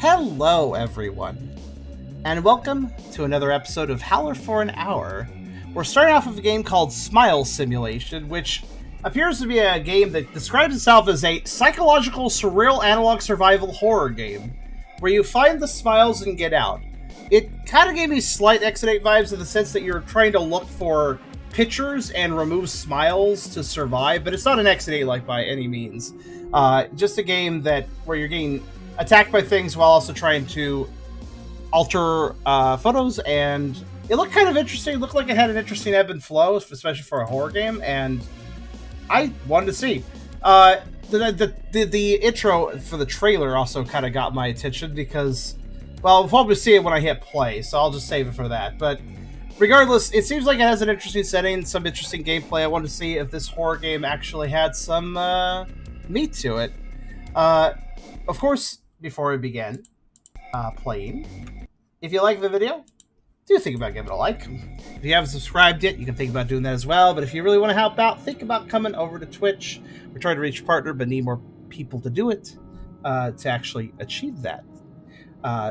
Hello, everyone, and welcome to another episode of Howler for an Hour. We're starting off with a game called Smile Simulation, which appears to be a game that describes itself as a psychological-surreal-analog-survival horror game, where you find the smiles and get out. It kind of gave me slight Exit 8 vibes in the sense that you're trying to look for pictures and remove smiles to survive, but it's not an Exit 8 like by any means. Just a game where you're getting attacked by things while also trying to alter photos, and it looked kind of interesting. It looked like it had an interesting ebb and flow, especially for a horror game, and I wanted to see. The intro for the trailer also kind of got my attention because, well, we'll probably see it when I hit play, so I'll just save it for that. But regardless, it seems like it has an interesting setting, some interesting gameplay. I wanted to see if this horror game actually had some meat to it. Of course, before we begin playing, if you like the video, do think about giving it a like. If you haven't subscribed yet, you can think about doing that as well. But if you really want to help out, think about coming over to Twitch. We're trying to reach a partner, but need more people to do it to actually achieve that.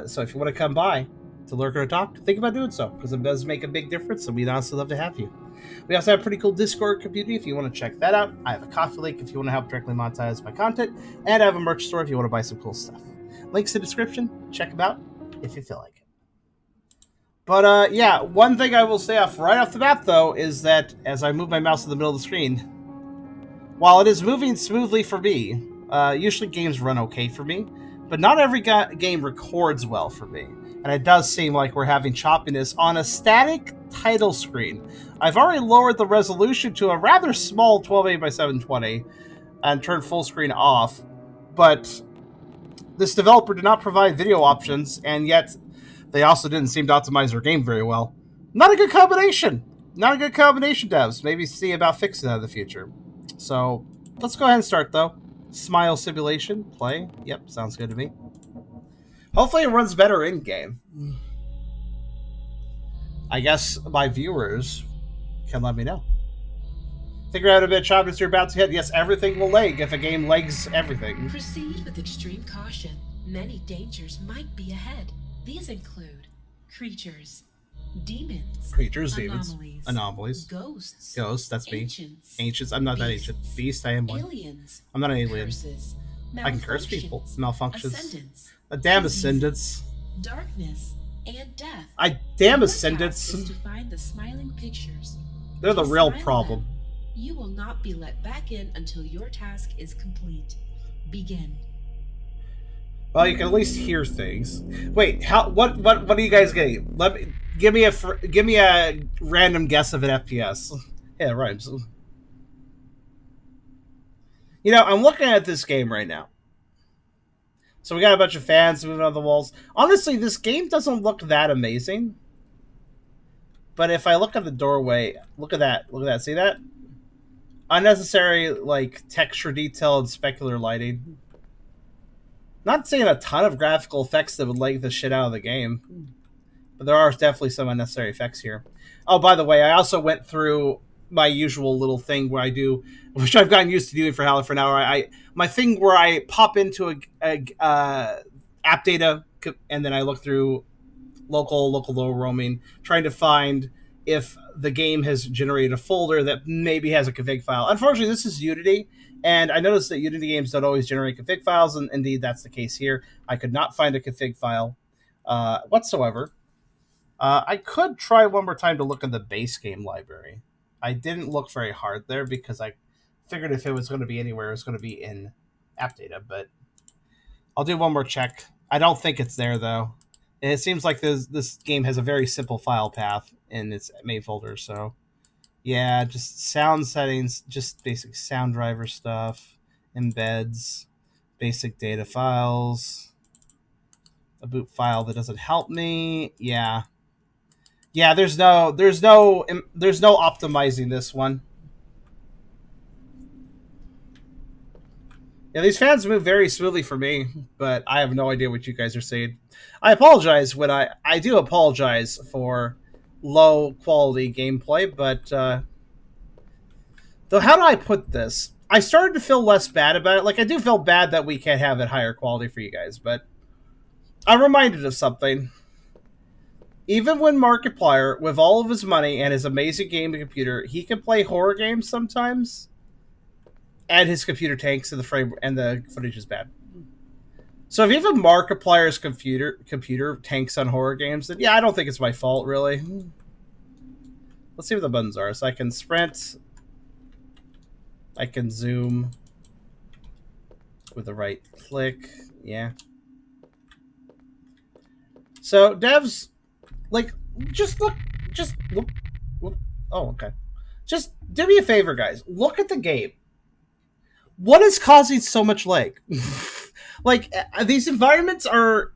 So if you want to come by to lurk or talk, think about doing so, because it does make a big difference, and we'd honestly love to have you. We also have a pretty cool Discord community if you want to check that out. I have a Coffee link if you want to help directly monetize my content, and I have a merch store if you want to buy some cool stuff. Links in the description. Check them out if you feel like it. But yeah, one thing I will say right off the bat, though, is that as I move my mouse in the middle of the screen, while it is moving smoothly for me, usually games run okay for me, but not every game records well for me. And it does seem like we're having choppiness on a static title screen. I've already lowered the resolution to a rather small 1280 by 720 and turned full screen off, but this developer did not provide video options, and yet they also didn't seem to optimize their game very well. Not a good combination. Not a good combination, devs. Maybe see about fixing that in the future. So let's go ahead and start, though. Smile simulation, play. Yep, sounds good to me. Hopefully it runs better in-game. I guess my viewers can let me know. Think we're having a bit of choppiness you're about to hit. Yes, everything will lag if a game lags everything. Proceed with extreme caution. Many dangers might be ahead. These include creatures, demons, anomalies, ghosts, that's me. Ancients, I'm not that ancient. Beast, I am one. Aliens, I'm not an alien. Curses, I can curse people. Malfunctions. Ascendants, A damn ascendants. darkness, and death. I damn Your ascendants. task is to find the smiling pictures. They're the If you real smile at problem. them, you will not be let back in until your task is complete. Begin. Well, you can at least hear things. Wait, what are you guys getting? Give me a random guess of an FPS. Yeah, it rhymes. You know, I'm looking at this game right now. So we got a bunch of fans moving on the walls. Honestly, this game doesn't look that amazing. But if I look at the doorway, look at that. See that? Unnecessary, like, texture detail and specular lighting. Not seeing a ton of graphical effects that would lag the shit out of the game. But there are definitely some unnecessary effects here. Oh, by the way, I also went through my usual little thing where I do, which I've gotten used to doing for Howler for an Hour. My thing where I pop into a app data, and then I look through local roaming, trying to find if the game has generated a folder that maybe has a config file. Unfortunately, this is Unity, and I noticed that Unity games don't always generate config files, and indeed that's the case here. I could not find a config file whatsoever. I could try one more time to look in the base game library. I didn't look very hard there because I figured if it was going to be anywhere, it was going to be in app data, but I'll do one more check. I don't think it's there, though. And it seems like this game has a very simple file path in its main folder, so yeah, just sound settings, just basic sound driver stuff, embeds, basic data files, a boot file that doesn't help me. Yeah, there's no optimizing this one. Yeah, these fans move very smoothly for me, but I have no idea what you guys are saying. I apologize when I do apologize for low quality gameplay, but though how do I put this? I started to feel less bad about it. Like, I do feel bad that we can't have it higher quality for you guys, but I'm reminded of something. Even when Markiplier, with all of his money and his amazing gaming computer, he can play horror games sometimes, and his computer tanks and the frame and the footage is bad. So if even Markiplier's computer tanks on horror games, then yeah, I don't think it's my fault really. Let's see what the buttons are. So I can sprint, I can zoom with the right click. Yeah. So devs, like, just look. Oh, okay. Just do me a favor, guys. Look at the game. What is causing so much lag? Like, these environments are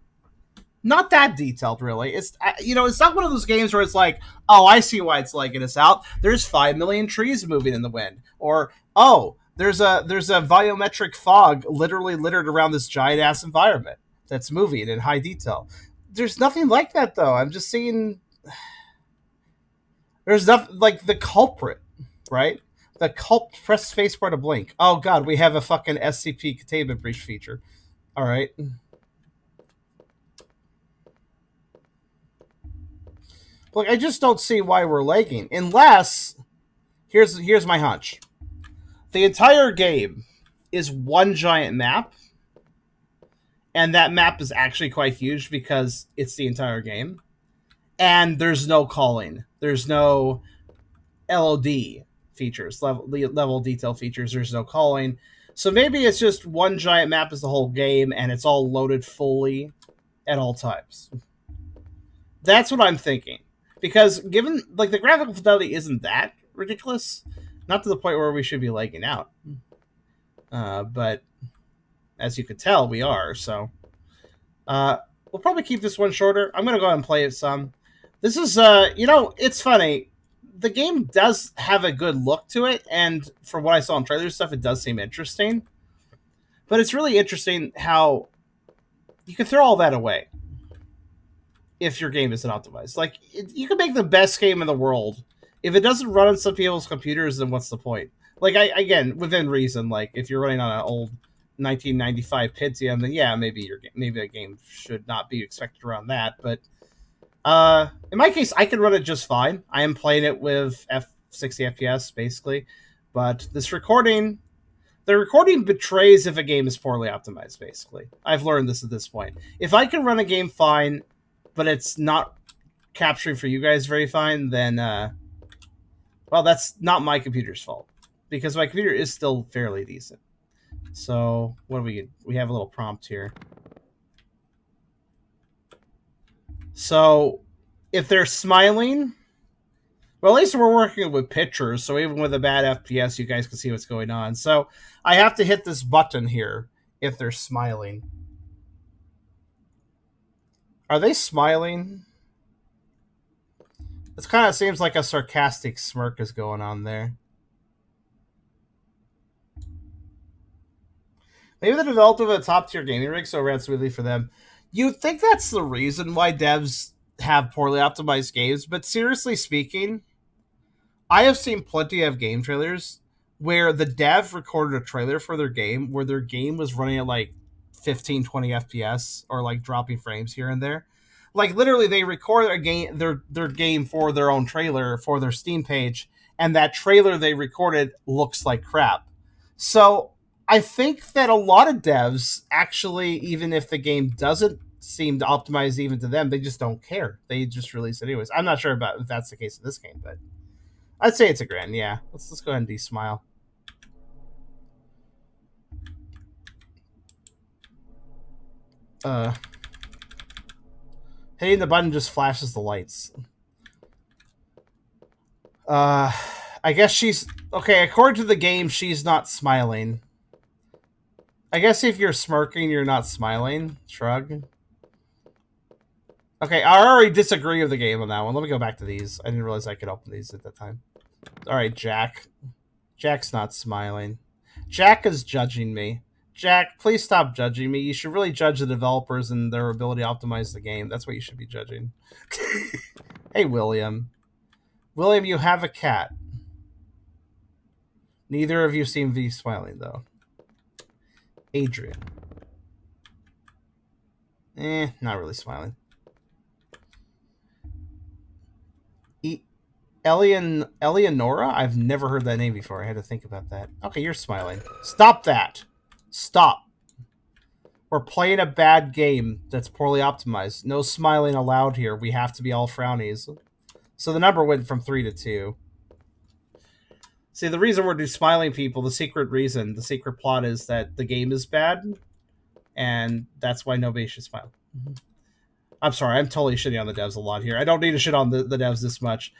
not that detailed, really. It's it's not one of those games where it's like, oh, I see why it's lagging us out. There's 5 million trees moving in the wind, or oh, there's a volumetric fog literally littered around this giant ass environment that's moving in high detail. There's nothing like that though. I'm just seeing there's nothing like the culprit, right? The press spacebar to blink. Oh god, we have a fucking SCP containment breach feature. All right. Like, I just don't see why we're lagging. Unless, here's my hunch. The entire game is one giant map, and that map is actually quite huge because it's the entire game. And there's no calling. There's no LOD features, level detail features. There's no calling. So maybe it's just one giant map is the whole game, and it's all loaded fully at all times. That's what I'm thinking. Because given, like, the graphical fidelity isn't that ridiculous, not to the point where we should be lagging out. But as you could tell, we are. So we'll probably keep this one shorter. I'm going to go ahead and play it some. This is, it's funny. The game does have a good look to it, and from what I saw in trailer stuff, it does seem interesting. But it's really interesting how you can throw all that away if your game isn't optimized. Like, you can make the best game in the world. If it doesn't run on some people's computers, then what's the point? Like, again, within reason, like, if you're running on an old 1995 Pentium, then yeah, maybe a game should not be expected to run that. But in my case, I can run it just fine. I am playing it with 60 FPS, basically. But the recording betrays if a game is poorly optimized, basically. I've learned this at this point. If I can run a game fine, but it's not capturing for you guys very fine, then, well, that's not my computer's fault. Because my computer is still fairly decent. So, what do we have a little prompt here. So, if they're smiling, well, at least we're working with pictures, so even with a bad FPS, you guys can see what's going on. So, I have to hit this button here if they're smiling. Are they smiling? It kind of seems like a sarcastic smirk is going on there. Maybe the developer of a top-tier gaming rig, so it ran smoothly for them. You'd think that's the reason why devs have poorly optimized games, but seriously speaking, I have seen plenty of game trailers where the dev recorded a trailer for their game where their game was running at like 15, 20 FPS or like dropping frames here and there. Like, literally, they record their game for their own trailer for their Steam page, and that trailer they recorded looks like crap. So I think that a lot of devs actually, even if the game doesn't seem to optimize even to them, they just don't care. They just release it anyways. I'm not sure about if that's the case in this game, but I'd say it's a grand. Yeah, let's go ahead and de-smile. Hitting the button just flashes the lights. I guess she's okay. According to the game, she's not smiling. I guess if you're smirking, you're not smiling. Shrug. Okay, I already disagree with the game on that one. Let me go back to these. I didn't realize I could open these at that time. All right, Jack. Jack's not smiling. Jack is judging me. Jack, please stop judging me. You should really judge the developers and their ability to optimize the game. That's what you should be judging. Hey, William. William, you have a cat. Neither of you seem to be smiling, though. Adrian. Not really smiling. Eleonora? I've never heard that name before. I had to think about that. Okay, you're smiling. Stop that. Stop. We're playing a bad game that's poorly optimized. No smiling allowed here. We have to be all frownies. So the number went from 3 to 2. See, the reason we're smiling people, the secret plot is that the game is bad, and that's why nobody should smile. I'm sorry, I'm totally shitting on the devs a lot here. I don't need to shit on the devs this much.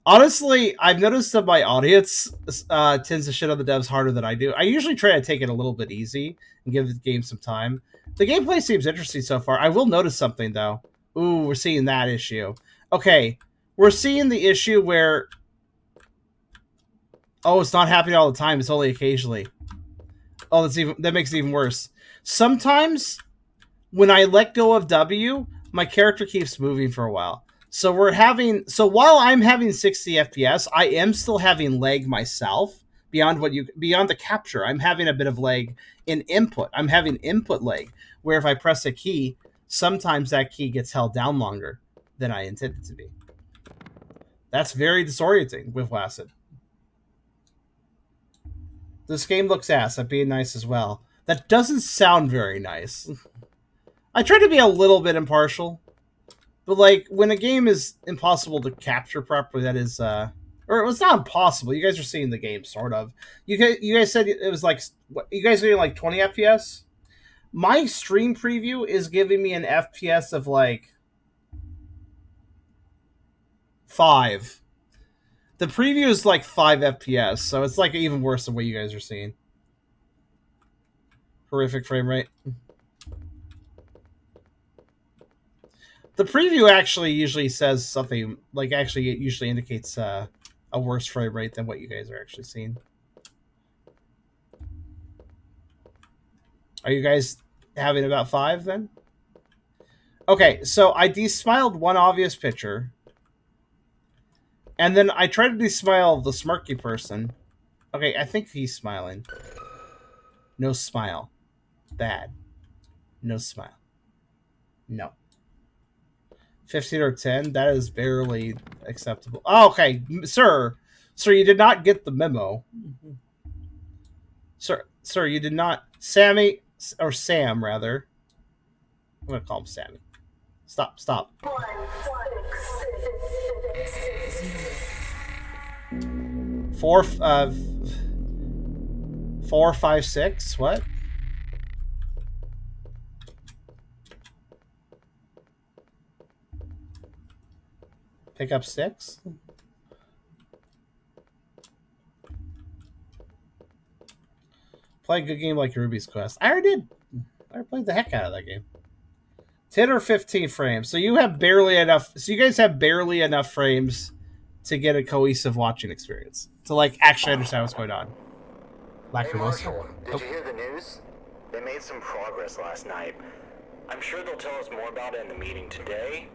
Honestly, I've noticed that my audience tends to shit on the devs harder than I do. I usually try to take it a little bit easy and give the game some time. The gameplay seems interesting so far. I will notice something, though. Ooh, we're seeing that issue. Okay, we're seeing the issue where... Oh, it's not happening all the time. It's only occasionally. Oh, that makes it even worse. Sometimes, when I let go of W, my character keeps moving for a while. So while I'm having 60 FPS, I am still having lag myself beyond the capture. I'm having a bit of lag in input. I'm having input lag, where if I press a key, sometimes that key gets held down longer than I intended it to be. That's very disorienting with WASD. This game looks ass. I'm being nice as well. That doesn't sound very nice. I try to be a little bit impartial. But, like, when a game is impossible to capture properly, that is, or it's not impossible. You guys are seeing the game, sort of. You guys said it was, like, what, you guys are getting, like, 20 FPS? My stream preview is giving me an FPS of, like, 5. The preview is, like, 5 FPS, so it's, like, even worse than what you guys are seeing. Horrific frame rate. The preview actually usually says something, like, actually it usually indicates a worse frame rate than what you guys are actually seeing. Are you guys having about 5 then? Okay, so I desmiled one obvious picture. And then I tried to desmile the smirky person. Okay, I think he's smiling. No smile. Bad. No smile. No. 15 or 10? That is barely acceptable. Oh, okay, sir. Sir, you did not get the memo. Sir, you did not... Sammy, or Sam, rather. I'm going to call him Sammy. Stop. 4, 5, 6? What? Pick up 6? Play a good game like Ruby's Quest. I already did. I played the heck out of that game. 10 or 15 frames. So you have barely enough. So you guys have barely enough frames to get a cohesive watching experience. To, like, actually understand what's going on. Hey Marshall, did you hear the news? They made some progress last night. I'm sure they'll tell us more about it in the meeting today.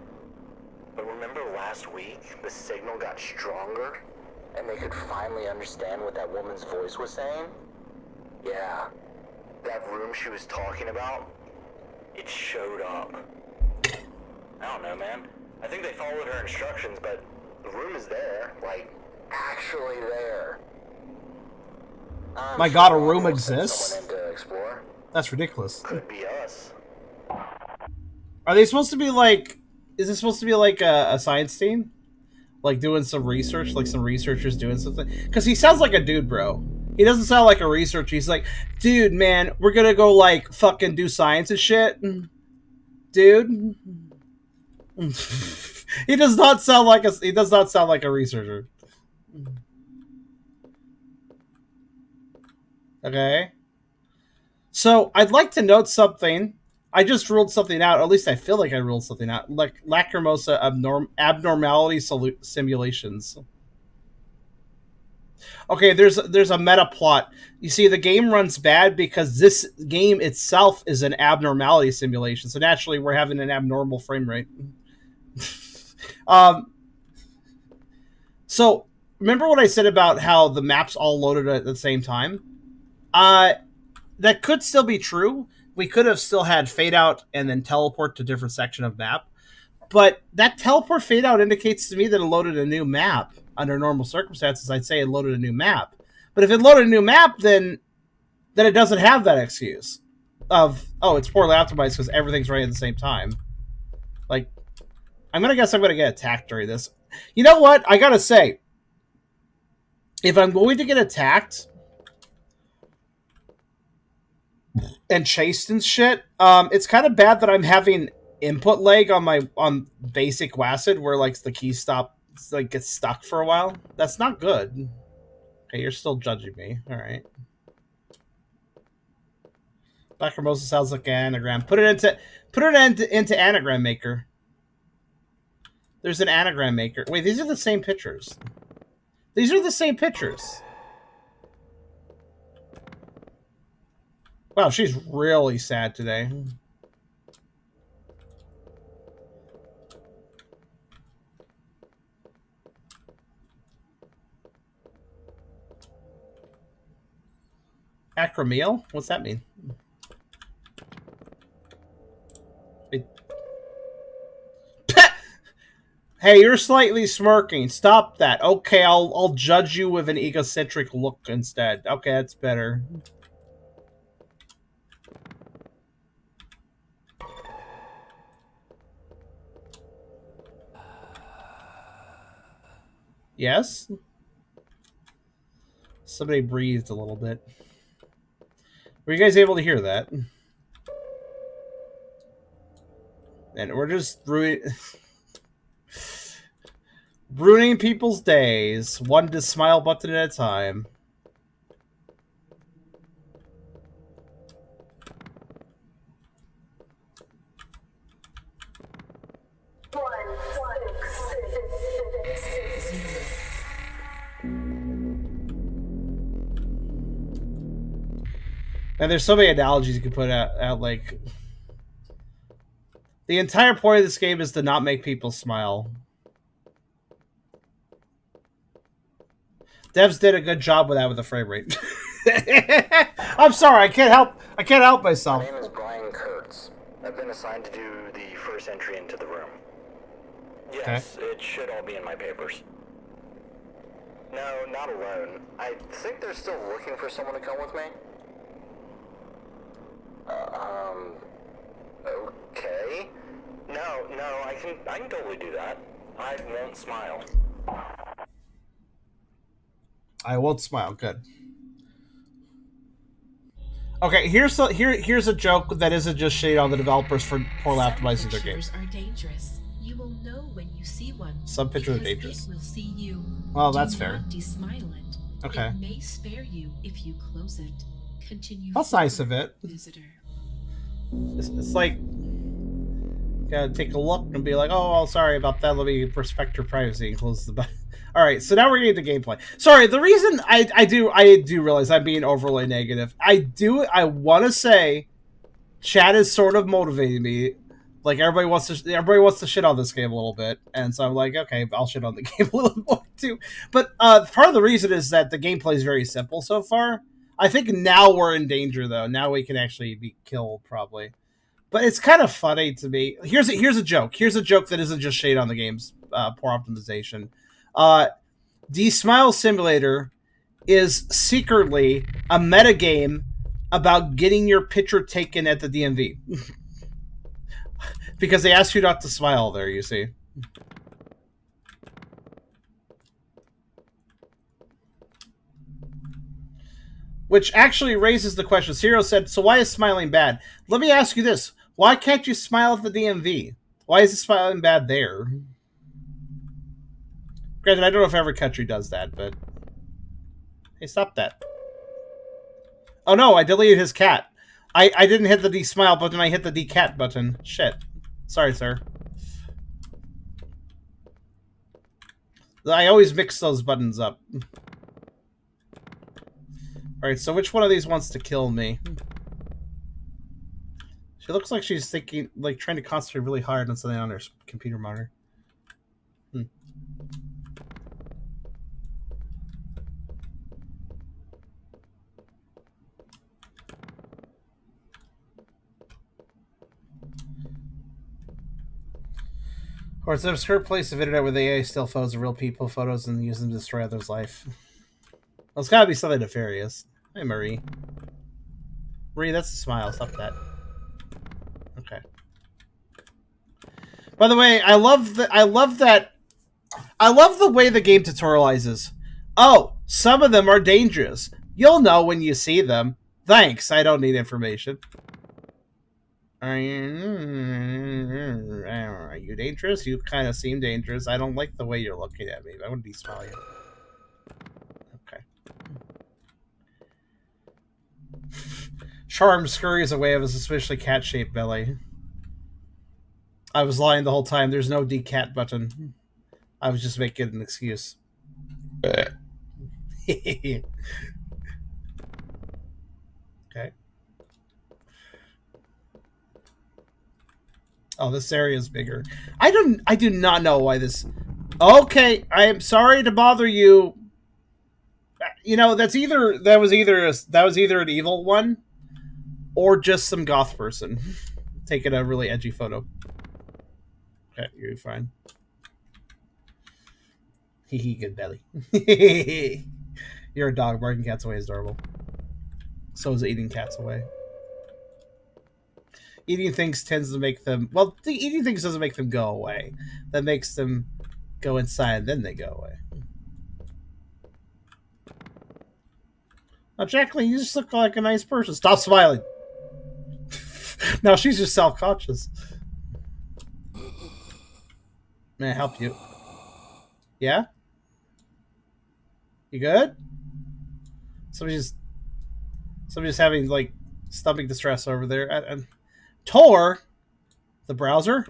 But remember last week, the signal got stronger? And they could finally understand what that woman's voice was saying? Yeah. That room she was talking about, it showed up. I don't know, man. I think they followed her instructions, but the room is there. Like, actually there. My god, a room exists? Someone in to explore. That's ridiculous. Could be us. Are they supposed to be like... Is this supposed to be like a science team? Like doing some research? Like some researchers doing something? Because he sounds like a dude, bro. He doesn't sound like a researcher. He's like, dude, man, we're gonna go, like, fucking do science and shit. Dude. He does not sound like a researcher. Okay. So, I'd like to note something. I just ruled something out. Or at least I feel like I ruled something out. Like Lacrimosa abnormality simulations. Okay, there's a meta plot. You see, the game runs bad because this game itself is an abnormality simulation. So naturally, we're having an abnormal frame rate. So remember what I said about how the maps all loaded at the same time? That could still be true. we could have still had fade out and then teleport to a different section of map. But that teleport fade out indicates to me that it loaded a new map. Under normal circumstances, I'd say it loaded a new map. But if it loaded a new map, then it doesn't have that excuse of, oh, it's poorly optimized because everything's running at the same time. Like, I'm going to guess I'm going to get attacked during this. You know what? I got to say, if I'm going to get attacked and chased and shit, it's kind of bad that I'm having input lag on basic WASD where like the key stop like gets stuck for a while. That's not good. Okay, you're still judging me. All right. Dr. Moses sounds like an anagram. Put it into anagram maker. There's an anagram maker. Wait, these are the same pictures. These are the same pictures. Wow, she's really sad today. Acromeal? What's that mean? Hey, you're slightly smirking. Stop that. Okay, I'll judge you with an egocentric look instead. Okay, that's better. Yes? Somebody breathed a little bit. Were you guys able to hear that? And we're just ruining people's days, one smile button at a time. And there's so many analogies you can put out like... The entire point of this game is to not make people smile. Devs did a good job with that with the frame rate. I'm sorry, I can't help myself. My name is Brian Kurtz. I've been assigned to do the first entry into the room. Yes, okay. It should all be in my papers. No, not alone. I think they're still looking for someone to come with me. Okay. No, I can totally do that. I won't smile. I won't smile. Good. Okay, here's a joke that isn't just shade on the developers for poorly optimizing their games. Are dangerous. You will know when you see one. Some pictures are dangerous. It will see you. Well, that's fair. Do not desmile it. Okay. It may spare you if you close it. Continue. That's nice of it. Visitor. It's like, gotta take a look and be like, oh, sorry about that. Let me respect your privacy and close the button. All right, so now we're getting to gameplay. Sorry, the reason I do realize I'm being overly negative. I want to say, chat is sort of motivating me. Like everybody wants to shit on this game a little bit, and so I'm like, okay, I'll shit on the game a little more too. But part of the reason is that the gameplay is very simple so far. I think now we're in danger though. Now we can actually be killed probably. But it's kind of funny to me. Here's a joke. Here's a joke that isn't just shade on the game's poor optimization. D-Smile Simulator is secretly a metagame about getting your picture taken at the DMV. Because they ask you not to smile there, you see. Which actually raises the question. Zero said, so why is smiling bad? Let me ask you this. Why can't you smile at the DMV? Why is the smiling bad there? Granted, I don't know if every country does that, but... Hey, stop that. Oh no, I deleted his cat. I didn't hit the D-Smile button, I hit the D-Cat button. Shit. Sorry, sir. I always mix those buttons up. Alright, so which one of these wants to kill me? She looks like she's thinking, like, trying to concentrate really hard on something on her computer monitor. Or it's an obscure place of internet where the AI still photos of real people, photos, and use them to destroy others' life. Well, it's gotta be something nefarious. Hey, Marie. Marie, that's a smile. Stop that. Okay. By the way, I love that. I love the way the game tutorializes. Oh, some of them are dangerous. You'll know when you see them. Thanks. I don't need information. Are you dangerous? You kind of seem dangerous. I don't like the way you're looking at me. I wouldn't be smiling. Okay. Charm scurries away of a suspiciously cat-shaped belly. I was lying the whole time. There's no decat button. I was just making an excuse. Okay. Oh, this area is bigger. I do not know why this. Okay, I am sorry to bother you. You know, that was either an evil one or just some goth person taking a really edgy photo. Okay, you're fine. Hee good belly. You're a dog. Barking cats away is adorable. So is eating cats away. Eating things tends to make them... Well, eating things doesn't make them go away. That makes them go inside, then they go away. Now, Jacqueline, you just look like a nice person. Stop smiling. Now she's just self-conscious. May I help you? Yeah? You good? Somebody's having, like, stomach distress over there. And Tor, the browser.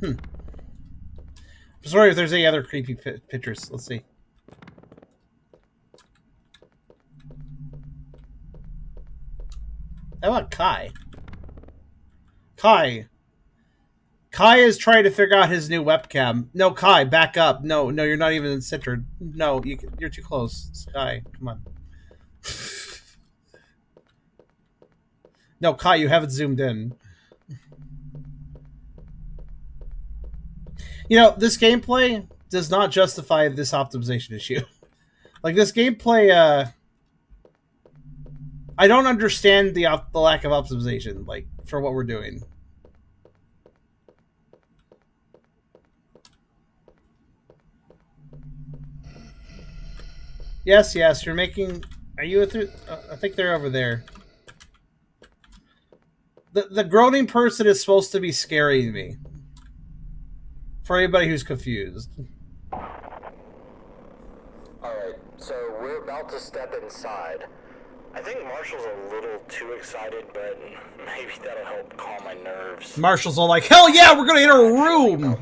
I'm sorry if there's any other creepy pictures. Let's see. How about Kai? Kai is trying to figure out his new webcam. No, Kai, back up. No, you're not even centered. No, you're too close. It's Kai, come on. No, Kai, you haven't zoomed in. You know, this gameplay does not justify this optimization issue. Like, this gameplay, I don't understand the lack of optimization, like, for what we're doing. Yes, you're making... Are you with it? I think they're over there. The groaning person is supposed to be scaring me. For anybody who's confused. Alright, so we're about to step inside. I think Marshall's a little too excited, but maybe that'll help calm my nerves. Marshall's all like, hell yeah, we're gonna enter a room!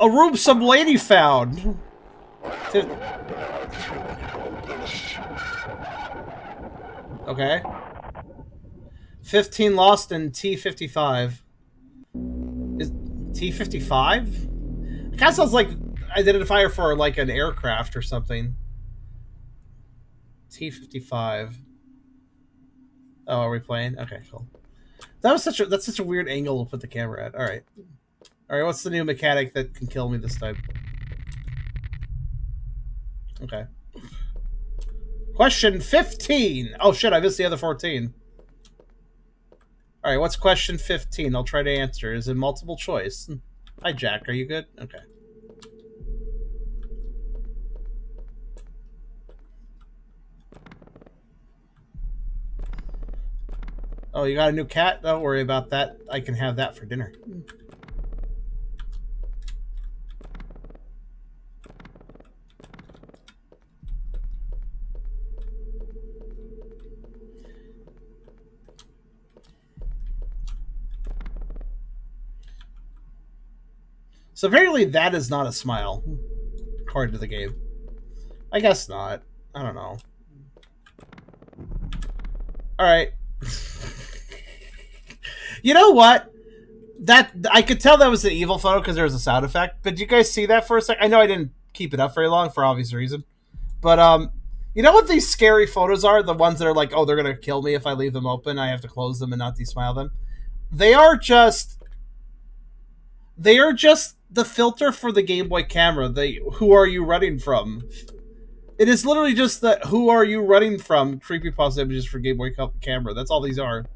A room some lady found. Okay. 15 lost in T55. Is T55? It kind of sounds like identifier for like an aircraft or something. T55. Oh, are we playing? Okay, cool. That's such a weird angle to put the camera at. All right, what's the new mechanic that can kill me this time? Okay. Question 15. Oh shit, I missed the other 14. All right, what's question 15? I'll try to answer. Is it multiple choice? Hi, Jack. Are you good? Okay. Oh, you got a new cat? Don't worry about that. I can have that for dinner. So apparently that is not a smile, according to the game. I guess not. I don't know. Alright. You know what? That I could tell that was an evil photo because there was a sound effect. But did you guys see that for a sec? I know I didn't keep it up very long for obvious reason. But you know what these scary photos are? The ones that are like, oh, they're gonna kill me if I leave them open. I have to close them and not desmile them. They are just the filter for the Game Boy camera. Who are you running from? It is literally just the who are you running from creepypasta images for Game Boy camera. That's all these are.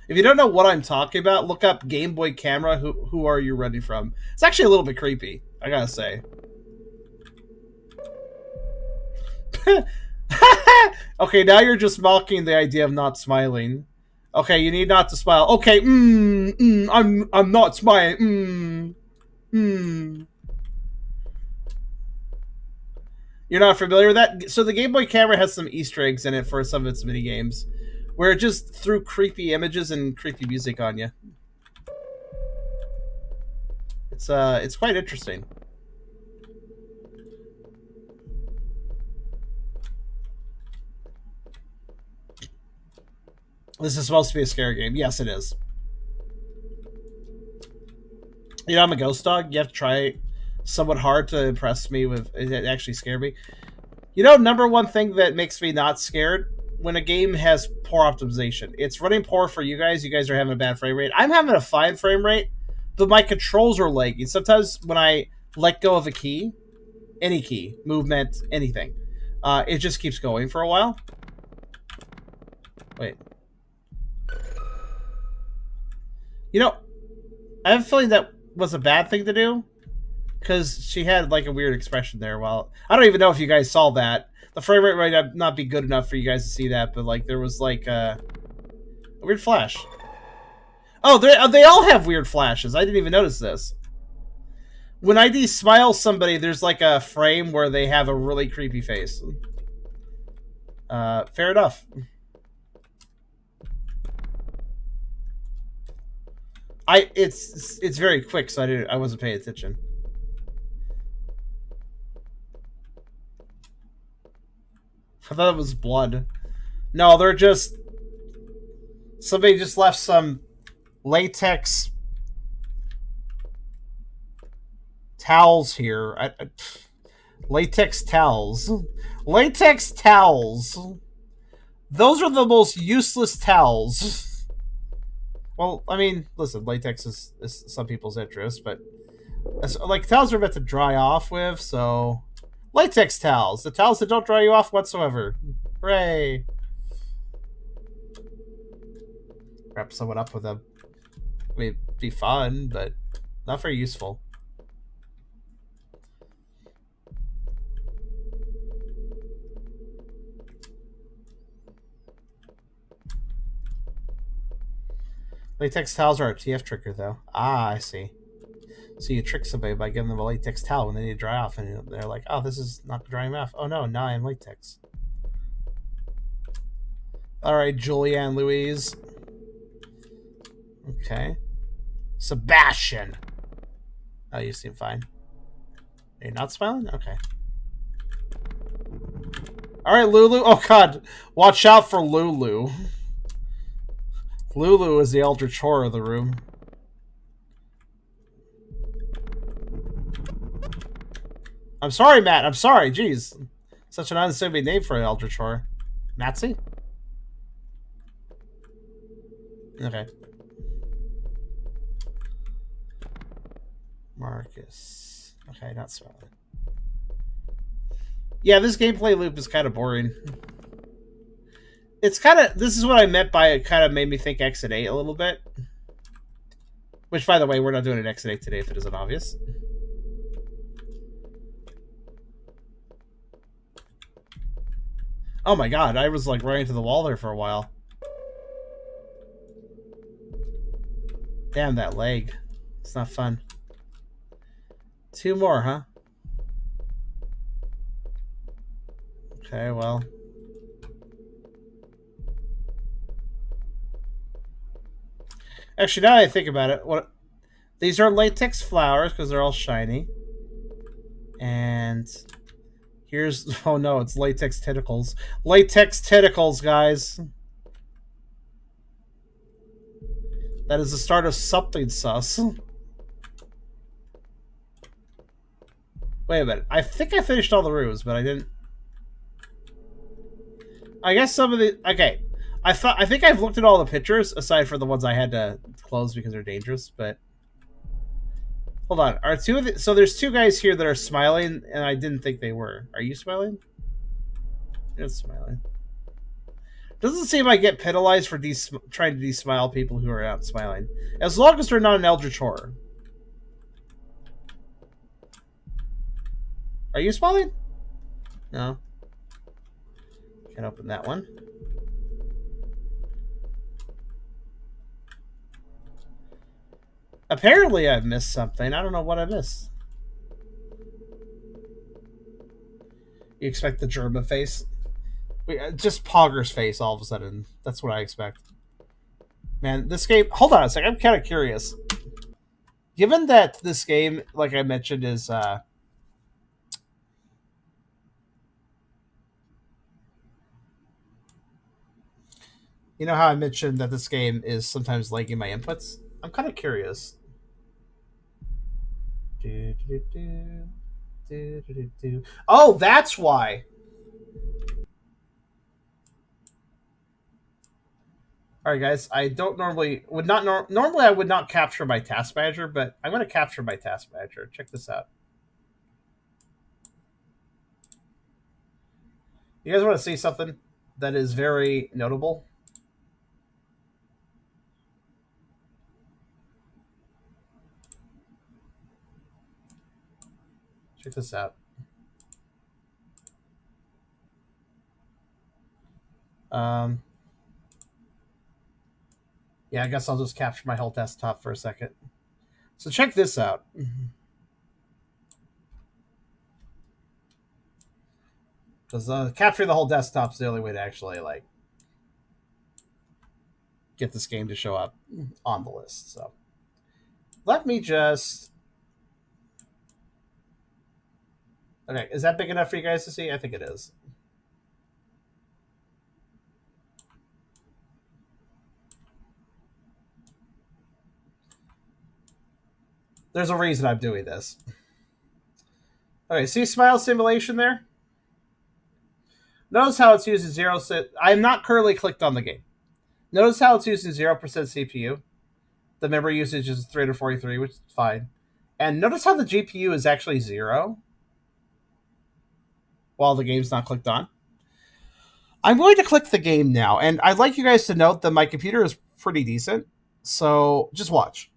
If you don't know what I'm talking about, look up Game Boy camera. Who are you running from? It's actually a little bit creepy, I gotta say. Okay, now you're just mocking the idea of not smiling. Okay, you need not to smile. Okay, I'm not smiling. You're not familiar with that? So the Game Boy camera has some Easter eggs in it for some of its mini games, where it just threw creepy images and creepy music on you. It's quite interesting. This is supposed to be a scary game. Yes, it is. You know, I'm a ghost dog. You have to try somewhat hard to impress me with it. Actually scare me. You know, number one thing that makes me not scared when a game has poor optimization. It's running poor for you guys. You guys are having a bad frame rate. I'm having a fine frame rate, but my controls are lagging. Sometimes when I let go of a key, any key, movement, anything, it just keeps going for a while. Wait. You know, I have a feeling that was a bad thing to do, because she had like a weird expression there. Well, I don't even know if you guys saw that. The frame rate might not be good enough for you guys to see that, but like there was like a weird flash. Oh, they all have weird flashes. I didn't even notice this. When I smile somebody, there's like a frame where they have a really creepy face. Fair enough. It's very quick, so I wasn't paying attention. I thought it was blood. No, they're just somebody just left some latex towels here. Latex towels. Latex towels. Those are the most useless towels. Well, I mean, listen, latex is some people's interest, but like towels are meant to dry off with, so latex towels, the towels that don't dry you off whatsoever. Hooray! Wrap someone up with them. I mean, it'd be fun, but not very useful. Latex towels are a TF trigger, though. Ah, I see. So you trick somebody by giving them a latex towel when they need to dry off, and they're like, oh, this is not drying off. Oh no, now I'm latex. Alright, Julianne Louise. Okay. Sebastian. Oh, you seem fine. Are you not smiling? Okay. Alright, Lulu. Oh god. Watch out for Lulu. Lulu is the eldritch horror of the room. I'm sorry, Matt. I'm sorry. Jeez. Such an unassuming name for an eldritch horror. Matsy? Okay. Marcus. Okay, not smiling. Yeah, this gameplay loop is kind of boring. It's kind of... This is what I meant by it kind of made me think Exit 8 a little bit. Which, by the way, we're not doing an Exit 8 today if it isn't obvious. Oh my god, I was like running into the wall there for a while. Damn, that leg. It's not fun. 2 more, huh? Okay, well. Actually, now that I think about it, these are latex flowers because they're all shiny. And Here's... Oh no, it's latex tentacles. Latex tentacles, guys. That is the start of something sus. Wait a minute. I think I finished all the rooms, but I didn't... I guess some of the... Okay. I think I've looked at all the pictures, aside from the ones I had to close because they're dangerous, but... Hold on. Are two of the... So there's two guys here that are smiling, and I didn't think they were. Are you smiling? You're smiling. Doesn't seem I get penalized for trying to de-smile people who are not smiling. As long as they're not an eldritch horror. Are you smiling? No. Can't open that one. Apparently I've missed something. I don't know what I missed. You expect the German face? Just Pogger's face all of a sudden. That's what I expect. Man, this game... Hold on a second. I'm kind of curious. Given that this game, like I mentioned, is... You know how I mentioned that this game is sometimes lagging my inputs? I'm kind of curious. Oh, that's why. All right, guys. I don't normally normally I would not capture my task manager, but I'm going to capture my task manager. Check this out. You guys want to see something that is very notable? Check this out. Yeah, I guess I'll just capture my whole desktop for a second. So check this out. Because capturing the whole desktop is the only way to actually, like, get this game to show up on the list. So let me just... Okay, is that big enough for you guys to see? I think it is. There's a reason I'm doing this. Okay, see smile simulation there? Notice how it's using 0... I'm not currently clicked on the game. Notice how it's using 0% CPU. The memory usage is 343, which is fine. And notice how the GPU is actually 0 while the game's not clicked on. I'm going to click the game now, and I'd like you guys to note that my computer is pretty decent, so just watch.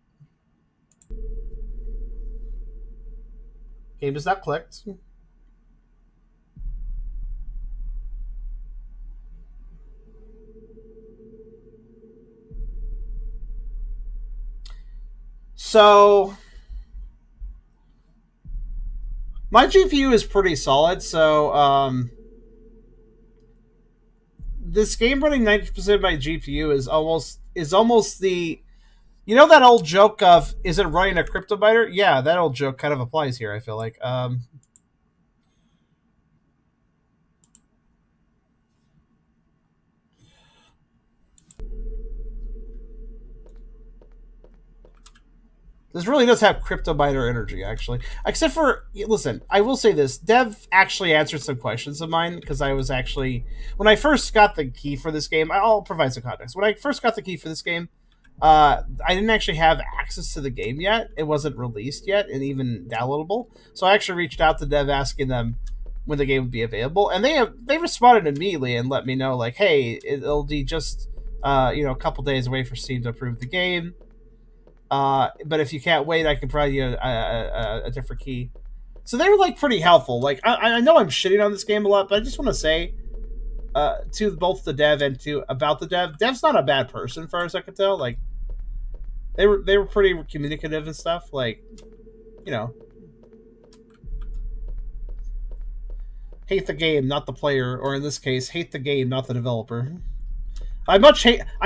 Game is not clicked. So my GPU is pretty solid, so this game running 90% of my GPU is almost the... You know that old joke of, is it running a crypto miner? Yeah, that old joke kind of applies here, I feel like. This really does have crypto miner energy, actually. Except for, listen, I will say this. Dev actually answered some questions of mine, because I was actually... When I first got the key for this game, I'll provide some context. When I first got the key for this game, I didn't actually have access to the game yet. It wasn't released yet, and even downloadable. So I actually reached out to Dev asking them when the game would be available, and they responded immediately and let me know, like, hey, it'll be just a couple days away for Steam to approve the game. But if you can't wait, I can provide you a different key. So they were, like, pretty helpful. Like, I know I'm shitting on this game a lot, but I just want to say to both the dev and about the dev, Dev's not a bad person, as far as I can tell. Like, they were pretty communicative and stuff. Like, hate the game, not the player, or in this case, hate the game, not the developer. I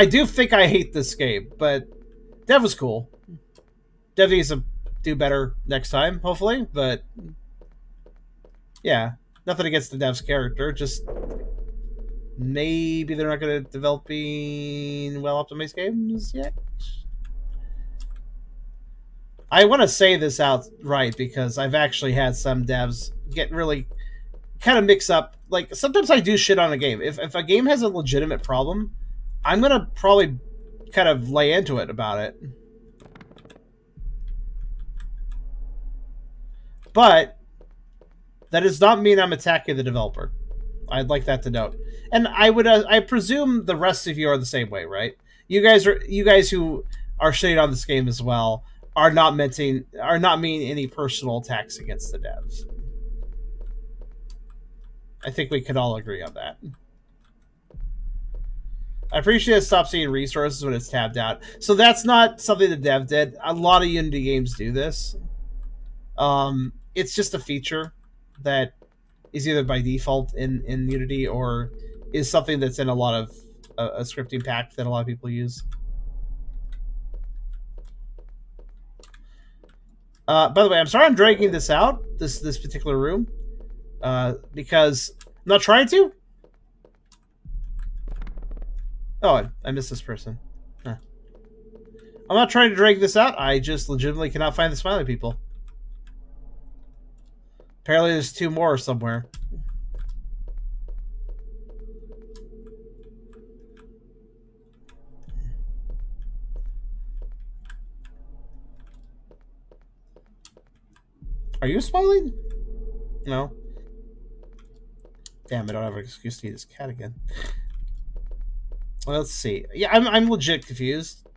do think I hate this game, but Dev was cool. Dev needs to do better next time, hopefully, but yeah. Nothing against the dev's character, just maybe they're not going to developing well-optimized games yet. I want to say this outright because I've actually had some devs get really kind of mix up. Like, sometimes I do shit on a game. If a game has a legitimate problem, I'm going to probably kind of lay into it about it. But that does not mean I'm attacking the developer. I'd like that to note. And I presume the rest of you are the same way, right? You guys who are shitting on this game as well are not meaning any personal attacks against the devs. I think we could all agree on that. I appreciate it stop seeing resources when it's tabbed out. So that's not something the dev did. A lot of Unity games do this. It's just a feature that is either by default in Unity or is something that's in a lot of a scripting pack that a lot of people use. By the way, I'm sorry I'm dragging this out, this particular room, because I'm not trying to. Oh, I missed this person. Huh. I'm not trying to drag this out. I just legitimately cannot find the smiley people. Apparently there's 2 more somewhere. Are you smiling? No. Damn, I don't have an excuse to eat this cat again. Well, let's see. Yeah, I'm legit confused.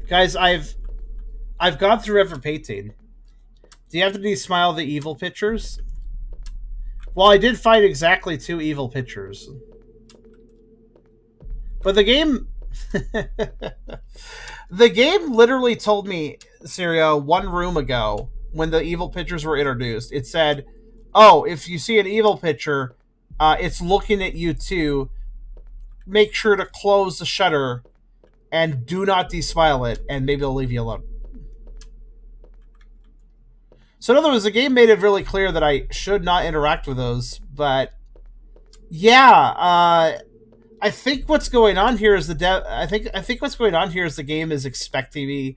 Guys, I've gone through every painting. Do you have to de-smile the evil pictures? Well, I did find exactly 2 evil pictures. But the game... the game literally told me, Sirio, 1 room ago, when the evil pictures were introduced, it said, oh, if you see an evil picture, it's looking at you too. Make sure to close the shutter and do not de-smile it, and maybe they'll leave you alone. So in other words, the game made it really clear that I should not interact with those, but yeah, I think what's going on here is I think what's going on here is the game is expecting me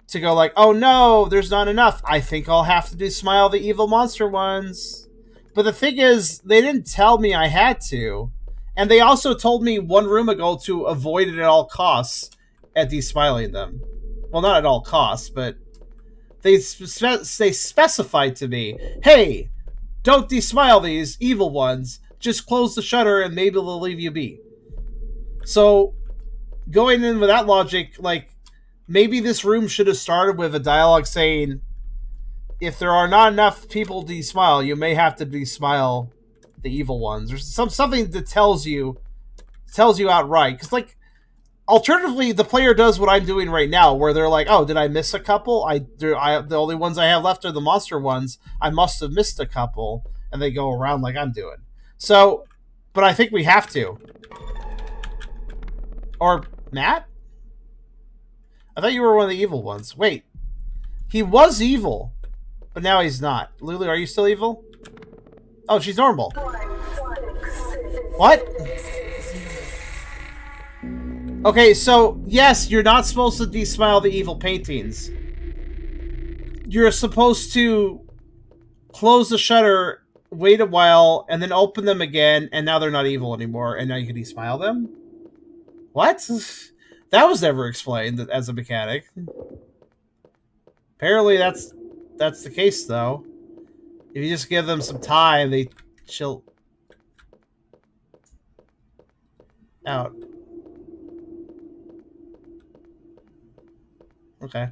to go like, oh no, there's not enough. I think I'll have to de-smile the evil monster ones. But the thing is, they didn't tell me I had to. And they also told me 1 room ago to avoid it at all costs at de-smiling them. Well, not at all costs, but they specified to me, hey, don't de-smile these evil ones. Just close the shutter and maybe they'll leave you be. So, going in with that logic, like, maybe this room should have started with a dialogue saying, if there are not enough people to de-smile, you may have to de-smile the evil ones. Or something that tells you outright. Because, like, alternatively, the player does what I'm doing right now, where they're like, oh, did I miss a couple? The only ones I have left are the monster ones. I must have missed a couple. And they go around like I'm doing. So, but I think we have to. Or, Matt? I thought you were one of the evil ones. Wait. He was evil, but now he's not. Lulu, are you still evil? Oh, she's normal. What? Okay, so, yes, you're not supposed to de-smile the evil paintings. You're supposed to close the shutter, wait a while, and then open them again, and now they're not evil anymore, and now you can de-smile them? What? That was never explained as a mechanic. Apparently that's the case, though. If you just give them some time, they chill out. Okay.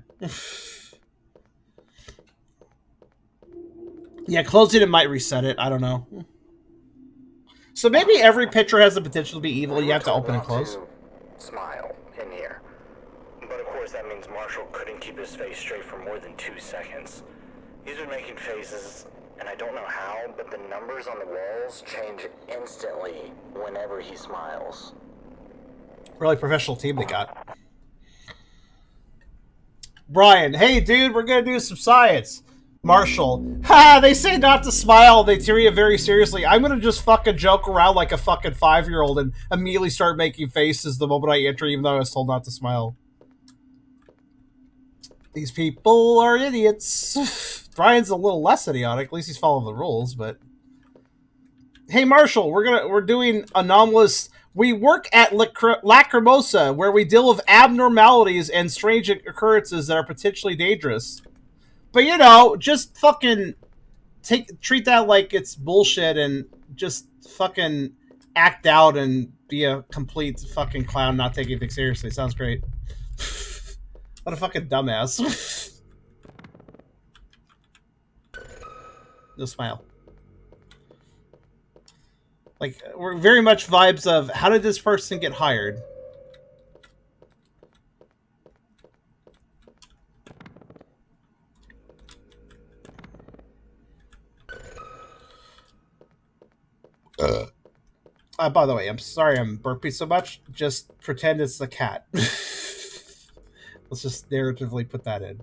Yeah, closing it might reset it. I don't know. So maybe every picture has the potential to be evil. You have to open and close. Smile in here. But of course that means Marshall couldn't keep his face straight for more than 2 seconds. He's been making faces, and I don't know how, but the numbers on the walls change instantly whenever he smiles. Really professional team they got. Brian, hey dude, we're gonna do some science. Marshall. Ha! They say not to smile. They treat you very seriously. I'm gonna just fucking joke around like a fucking 5-year-old and immediately start making faces the moment I enter, even though I was told not to smile. These people are idiots. Brian's a little less idiotic. At least he's following the rules. But hey, Marshall, we're doing anomalous. We work at Lacrimosa, where we deal with abnormalities and strange occurrences that are potentially dangerous. But you know, just fucking treat that like it's bullshit and just fucking act out and be a complete fucking clown, not taking anything seriously. Sounds great. What a fucking dumbass. No smile. Like, we're very much vibes of, how did this person get hired? By the way, I'm sorry I'm burping so much. Just pretend it's the cat. Let's just narratively put that in.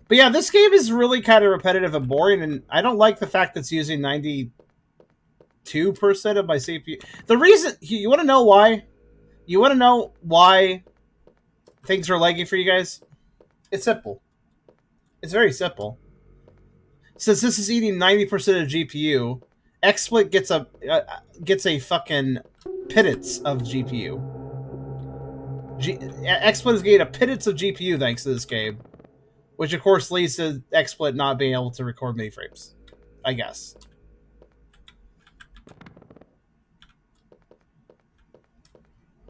But yeah, this game is really kind of repetitive and boring, and I don't like the fact that it's using 92% of my CPU. The reason... You want to know why? You want to know why things are laggy for you guys? It's simple. It's very simple. Since this is eating 90% of GPU, XSplit gets a fucking pittance of GPU. XSplit is getting a pittance of GPU thanks to this game, which of course leads to XSplit not being able to record many frames, I guess.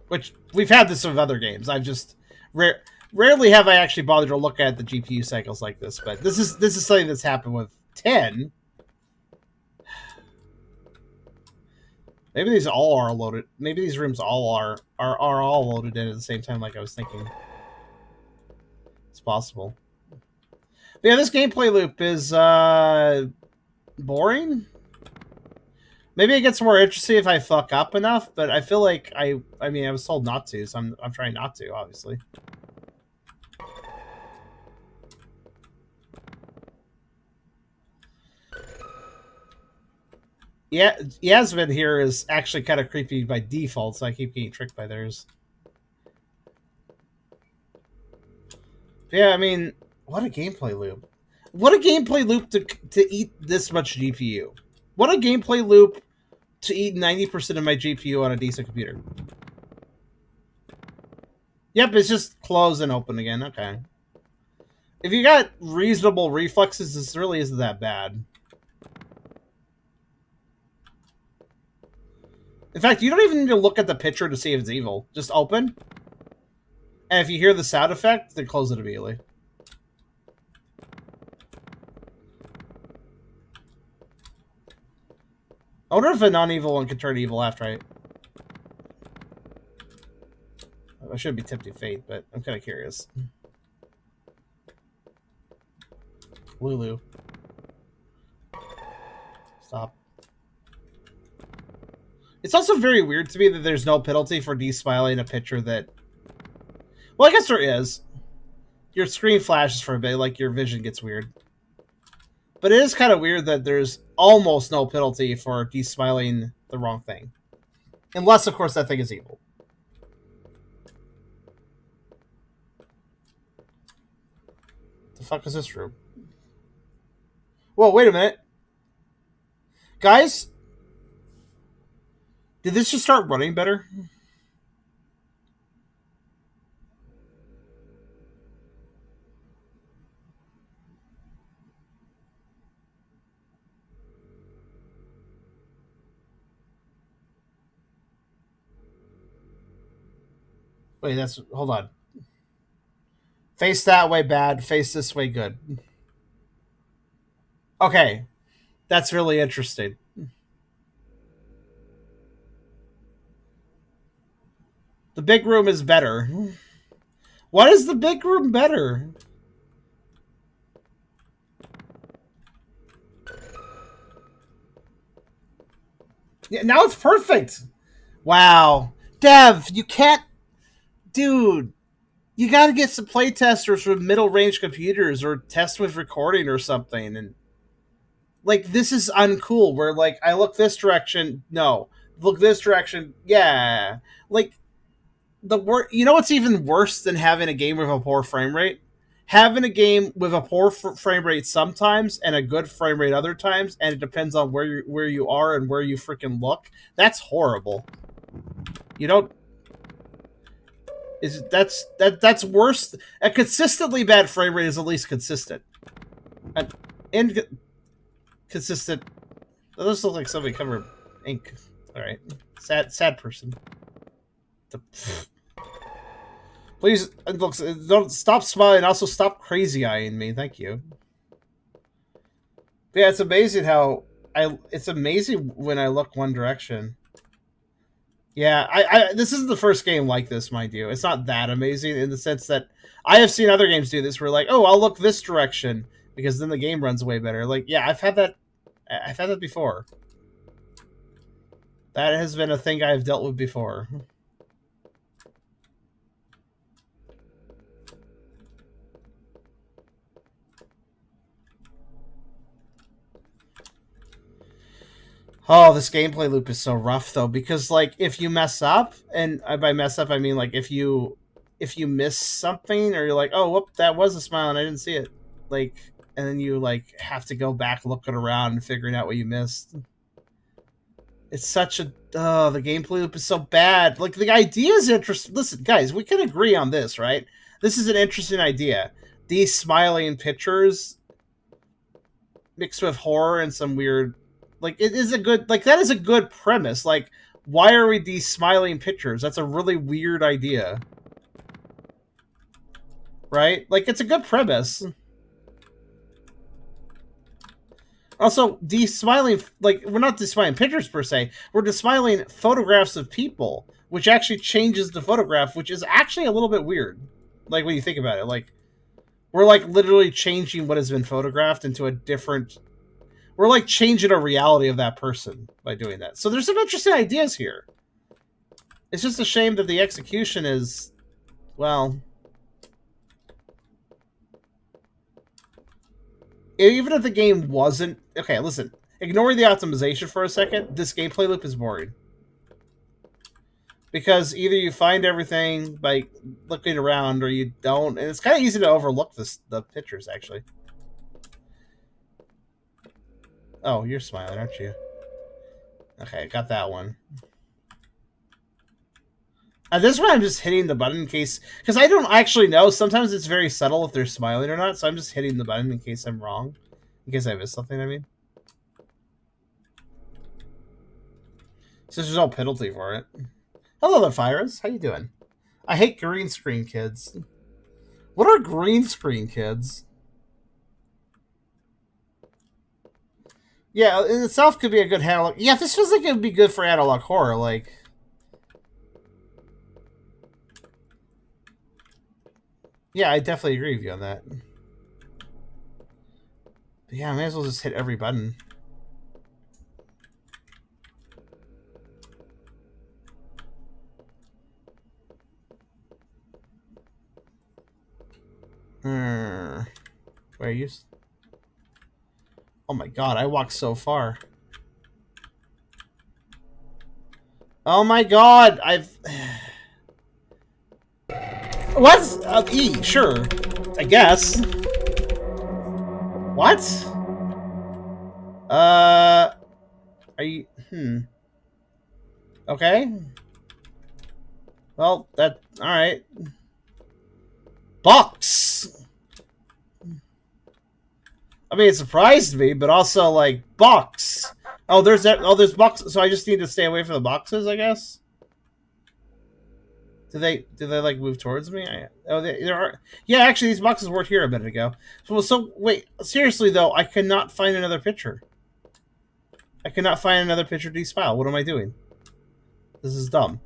Which we've had this with other games. I've just rarely have I actually bothered to look at the GPU cycles like this, but this is something that's happened with 10. Maybe these all are loaded. Maybe these rooms all are all loaded in at the same time, like I was thinking. It's possible. But yeah, this gameplay loop is boring. Maybe it gets more interesting if I fuck up enough, but I feel like I mean I was told not to, so I'm trying not to, obviously. Yeah, Yasmin here is actually kind of creepy by default, so I keep getting tricked by theirs. Yeah, I mean, what a gameplay loop. What a gameplay loop to eat this much GPU. What a gameplay loop to eat 90% of my GPU on a decent computer. Yep, it's just close and open again. Okay. If you got reasonable reflexes, this really isn't that bad. In fact, you don't even need to look at the picture to see if it's evil. Just open. And if you hear the sound effect, then close it immediately. I wonder if a non-evil one can turn evil after I shouldn't be tempting fate, but I'm kind of curious. Lulu. Stop. It's also very weird to me that there's no penalty for desmiling a picture that... Well, I guess there is. Your screen flashes for a bit, like your vision gets weird. But it is kind of weird that there's almost no penalty for desmiling the wrong thing. Unless, of course, that thing is evil. The fuck is this room? Whoa, wait a minute. Guys? Did this just start running better? Wait, that's... Hold on. Face that way bad, face this way good. Okay. That's really interesting. The big room is better. Why is the big room better? Yeah, now it's perfect. Wow. Dev, you can't... Dude. You got to get some play testers from middle range computers or test with recording or something. And like, this is uncool. Where like I look this direction, no, look this direction, yeah. Like you know what's even worse than having a game with a poor frame rate? Having a game with a poor frame rate sometimes and a good frame rate other times, and it depends on where you are and where you freaking look. That's horrible. You don't. That's worse. A consistently bad frame rate is at least consistent. An inconsistent. Those look like somebody covered ink. All right, sad person. Please, look, don't stop smiling. Also, stop crazy eyeing me. Thank you. But yeah, it's amazing how It's amazing when I look one direction. Yeah, this isn't the first game like this, mind you. It's not that amazing in the sense that I have seen other games do this. Where like, oh, I'll look this direction because then the game runs way better. Like, yeah, I've had that. I've had that before. That has been a thing I've dealt with before. Oh, this gameplay loop is so rough though, because like if you mess up, and by mess up I mean like if you miss something or you're like, oh, whoop, that was a smile and I didn't see it, like, and then you like have to go back looking around and figuring out what you missed. It's such a the gameplay loop is so bad. Like the idea is interesting. Listen, guys, we can agree on this, right? This is an interesting idea. These smiling pictures mixed with horror and some weird, like, it is a good, like, that is a good premise. Like, why are we these smiling pictures? That's a really weird idea, right? Like, it's a good premise. Also, de-smiling, like, we're not de-smiling pictures per se, we're de-smiling photographs of people, which actually changes the photograph, which is actually a little bit weird, like, when you think about it. Like, we're like literally changing what has been photographed into a different, we're like changing a reality of that person by doing that. So there's some interesting ideas here. It's just a shame that the execution is, well, even if the game wasn't, okay, listen, ignoring the optimization for a second, this gameplay loop is boring. Because either you find everything by looking around or you don't, and it's kind of easy to overlook the pictures, actually. Oh, you're smiling, aren't you? Okay, got that one. At this point, I'm just hitting the button in case, because I don't actually know. Sometimes it's very subtle if they're smiling or not, so I'm just hitting the button in case I'm wrong. In case I missed something, I mean. So there's no penalty for it. Hello there, Fires. How you doing? I hate green screen kids. What are green screen kids? Yeah, in itself could be a good analog. Yeah, this feels like it would be good for analog horror, like. Yeah, I definitely agree with you on that. But yeah, I may as well just hit every button. Where are you? Oh my god, I walked so far. Oh my god, I've... What? E, sure. I guess. What? Are you... Okay. Well, that... Alright. Box! I mean, it surprised me, but also, like, box. Oh, there's that. Oh, there's boxes. So I just need to stay away from the boxes, I guess. Do they like move towards me? There are. Yeah, actually, these boxes weren't here a minute ago. So wait, seriously though, I cannot find another picture. I cannot find another picture to smile. What am I doing? This is dumb.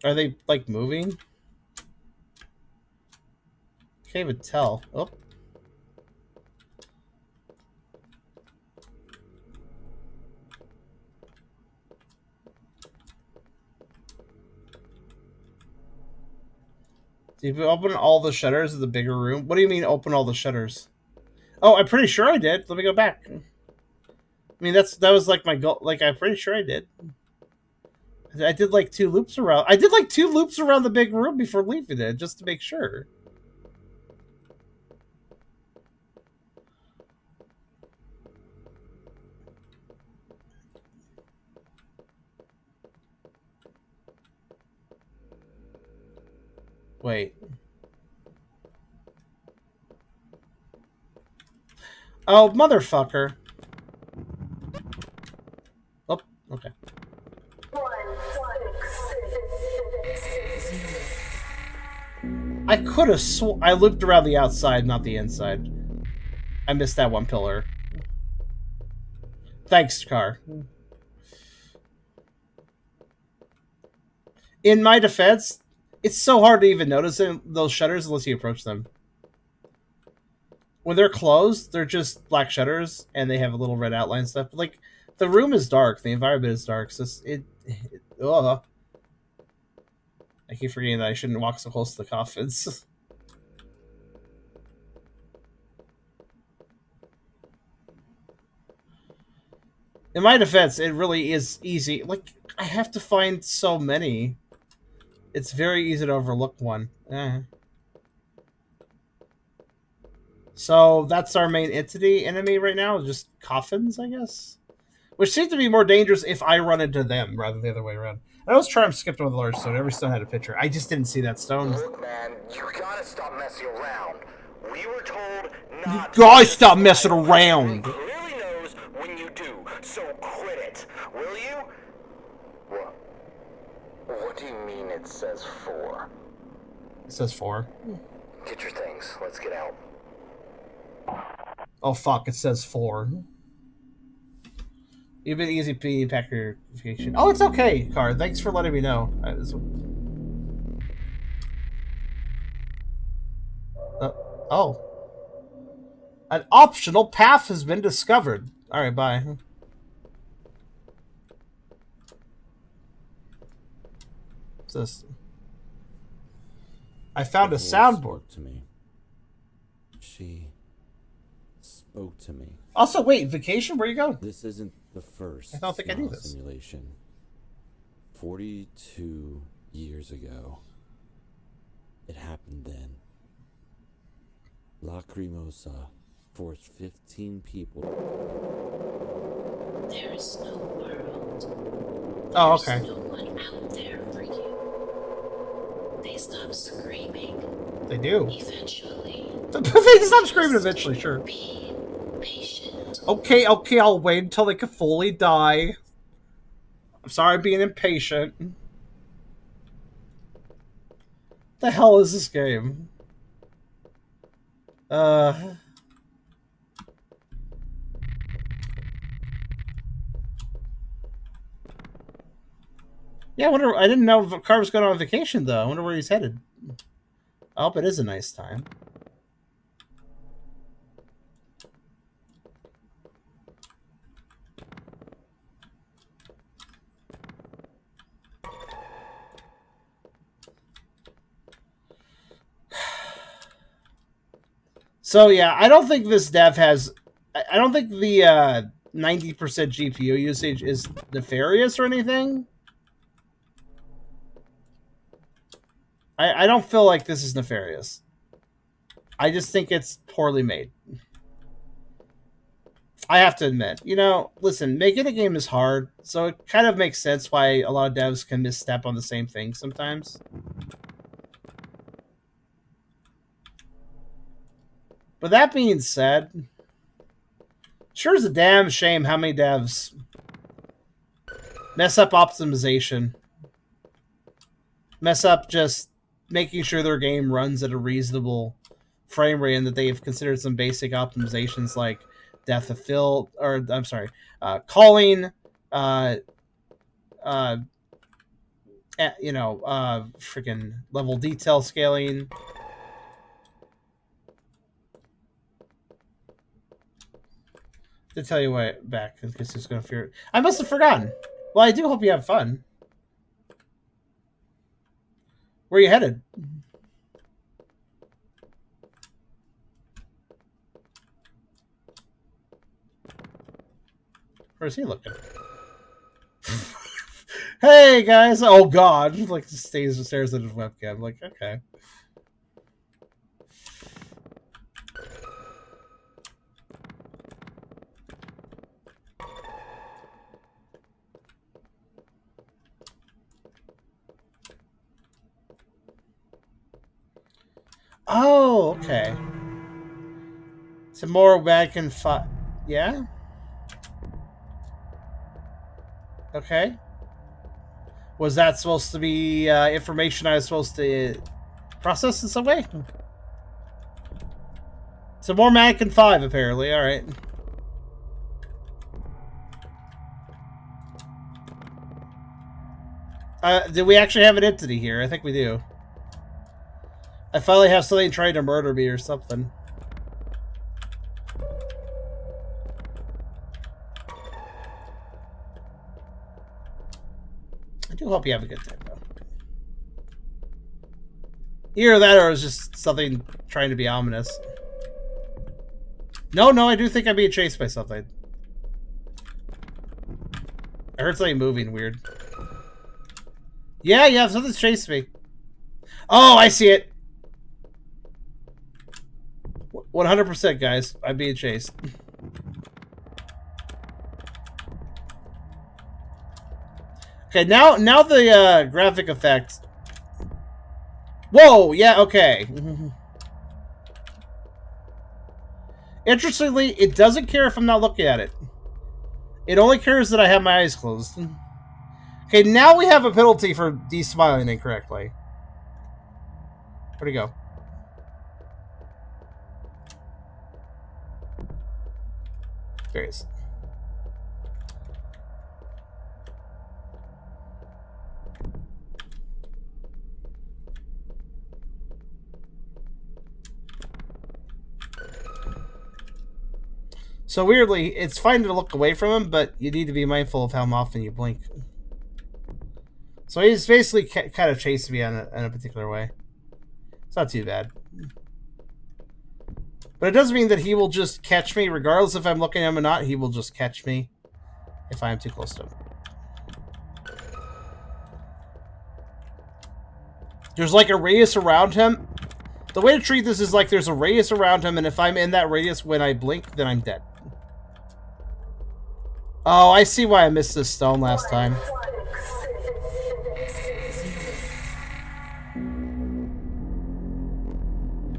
Are they like moving? Can't even tell. Oh. Did you open all the shutters of the bigger room? What do you mean open all the shutters? Oh, I'm pretty sure I did. Let me go back. I mean, that was like my goal. Like, I'm pretty sure I did. I did like 2 loops around. I did like 2 loops around the big room before leaving it, just to make sure. Wait. Oh, motherfucker. Oh, okay. I could have I looped around the outside, not the inside. I missed that one pillar. Thanks, car. In my defense, it's so hard to even notice those shutters unless you approach them. When they're closed, they're just black shutters, and they have a little red outline stuff. But, like, the room is dark, the environment is dark, so ugh. I keep forgetting that I shouldn't walk so close to the coffins. In my defense, it really is easy. Like, I have to find so many. It's very easy to overlook one. So that's our main enemy right now, just coffins, I guess? Which seems to be more dangerous if I run into them rather than the other way around. I was trying to skip over the large stone. Every stone had a picture. I just didn't see that stone. Look, man, you gotta stop messing around. We were told not to. Guys, stop messing around. Clearly knows when you do, so quit it, will you? What? What do you mean it says 4? It says 4. Get your things. Let's get out. Oh fuck! It says 4. You've been easy peasy packer vacation. Oh, it's okay, Car. Thanks for letting me know. Oh. An optional path has been discovered. Alright, bye. What's this? I found a soundboard. To me. She spoke to me. Also, wait, vacation? Where you going? This isn't the first I don't think I knew this. Simulation. 42 years ago. It happened then. Lacrimosa forced 15 people. There is no world. Oh, okay. There's no one out there for you. They stop screaming. They do. Eventually. They stop screaming eventually, sure. Be patient. Okay, I'll wait until they can fully die. I'm sorry I'm being impatient. The hell is this game? Yeah, I wonder. I didn't know if Carver's going on vacation though. I wonder where he's headed. I hope it is a nice time. So yeah, I don't think this dev has. I don't think the 90% GPU usage is nefarious or anything. I don't feel like this is nefarious. I just think it's poorly made. I have to admit, you know, listen, making a game is hard, so it kind of makes sense why a lot of devs can misstep on the same thing sometimes. But that being said, sure is a damn shame how many devs mess up optimization. Mess up just making sure their game runs at a reasonable frame rate and that they've considered some basic optimizations like depth of field, or I'm sorry, calling, freaking level detail scaling. To tell you why back because it's going to fear. I must have forgotten. Well, I do hope you have fun. Where are you headed? Where's he looking? Hey guys! Oh god! Like stares at his webcam. Like, okay. Oh, okay. Some more Vatican yeah? Okay. Was that supposed to be information I was supposed to process in some way? Some more Mannequin 5, apparently. Alright. Do we actually have an entity here? I think we do. I finally have something trying to murder me or something. I do hope you have a good time, though. Either that or it's just something trying to be ominous. No, I do think I'm being chased by something. I heard something moving weird. Yeah, something's chased me. Oh, I see it. 100%, guys. I'm being chased. Okay, now the graphic effect. Whoa, yeah, okay. Interestingly, it doesn't care if I'm not looking at it. It only cares that I have my eyes closed. Okay, now we have a penalty for de-smiling incorrectly. Where'd he go? There he is. So weirdly, it's fine to look away from him, but you need to be mindful of how often you blink. So he's basically kind of chasing me in a particular way. It's not too bad. But it doesn't mean that he will just catch me, regardless if I'm looking at him or not. He will just catch me if I am too close to him. There's like a radius around him. The way to treat this is like there's a radius around him, and if I'm in that radius when I blink, then I'm dead. Oh, I see why I missed this stone last time.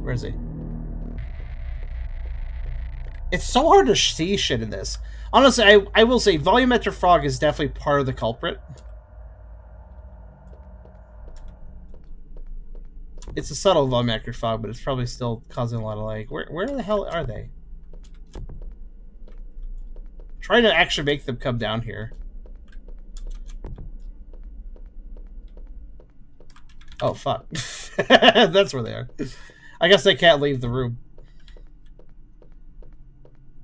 Where is he? It's so hard to see shit in this. Honestly, I will say volumetric fog is definitely part of the culprit. It's a subtle volumetric fog, but it's probably still causing a lot of lag. Where the hell are they? Trying to actually make them come down here. Oh, fuck. That's where they are. I guess they can't leave the room.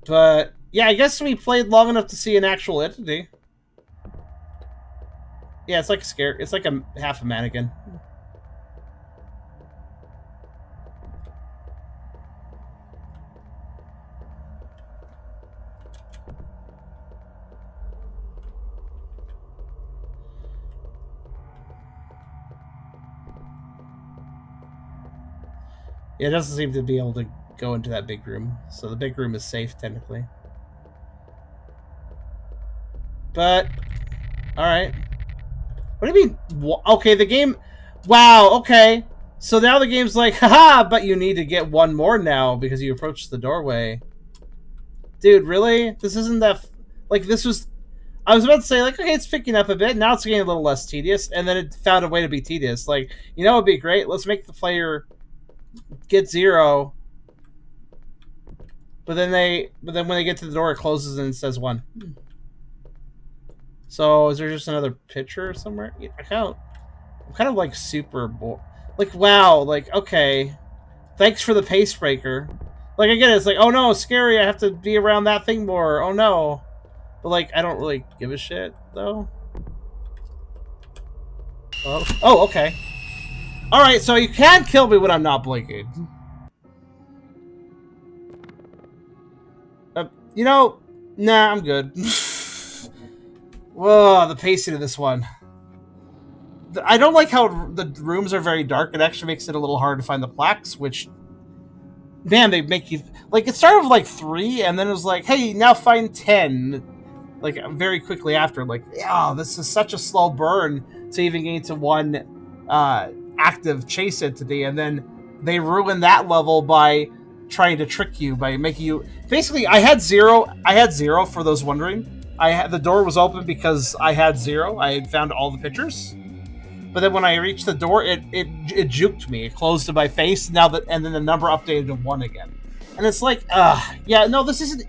But, yeah, I guess we played long enough to see an actual entity. Yeah, it's like it's like a half a mannequin. Yeah, it doesn't seem to be able to go into that big room. So the big room is safe, technically. But, alright. What do you mean? Okay, the game... Wow, okay. So now the game's like, haha, but you need to get one more now because you approached the doorway. Dude, really? This isn't that... Like, this was... I was about to say, like, okay, it's picking up a bit. Now it's getting a little less tedious. And then it found a way to be tedious. Like, you know what would be great? Let's make the player... get 0, but then when they get to the door, it closes and it says 1. So is there just another picture somewhere? I'm kind of like super bored. Like, wow, like, okay, thanks for the pace breaker. Like, I get it. It's like, oh no, scary. I have to be around that thing more. Oh no, but like, I don't really give a shit though. Oh, okay. All right, so you can kill me when I'm not blinking. You know, nah, I'm good. Whoa, the pacing of this one. I don't like how the rooms are very dark. It actually makes it a little hard to find the plaques, which, man, they make you... Like, it started with, like, 3, and then it was like, hey, now find 10. Like, very quickly after. Like, yeah, this is such a slow burn to even get to one active chase entity, and then they ruin that level by trying to trick you, by making you... Basically, I had zero for those wondering. The door was open because I had 0. I had found all the pictures. But then when I reached the door, it juked me. It closed to my face. And then the number updated to 1 again. And it's like, yeah, no, this isn't...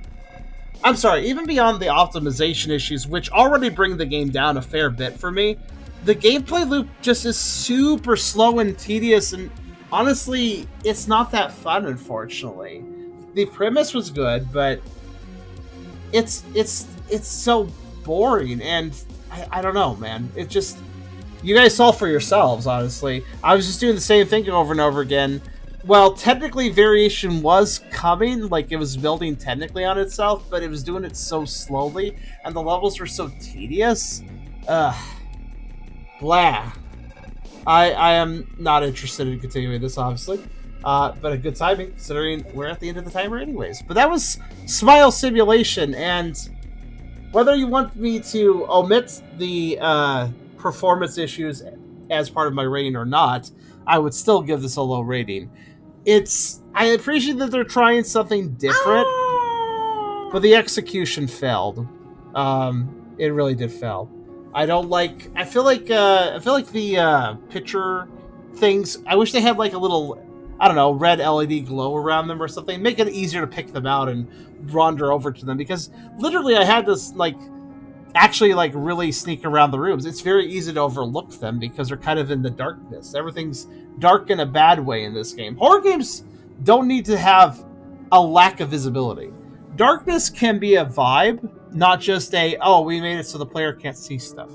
I'm sorry, even beyond the optimization issues, which already bring the game down a fair bit for me, the gameplay loop just is super slow and tedious, and honestly, it's not that fun, unfortunately. The premise was good, but it's so boring, and I don't know, man. It just... You guys saw for yourselves, honestly. I was just doing the same thing over and over again. Well, technically, variation was coming, like, it was building technically on itself, but it was doing it so slowly, and the levels were so tedious. Blah. I am not interested in continuing this, obviously. But a good timing, considering we're at the end of the timer anyways. But that was Smile Simulation, and whether you want me to omit the performance issues as part of my rating or not, I would still give this a low rating. I appreciate that they're trying something different, but the execution failed. It really did fail. I feel like the picture things, I wish they had like a little, I don't know, red LED glow around them or something. Make it easier to pick them out and wander over to them, because literally I had to actually really sneak around the rooms. It's very easy to overlook them because they're kind of in the darkness. Everything's dark in a bad way in this game. Horror games don't need to have a lack of visibility. Darkness can be a vibe, not just we made it so the player can't see stuff.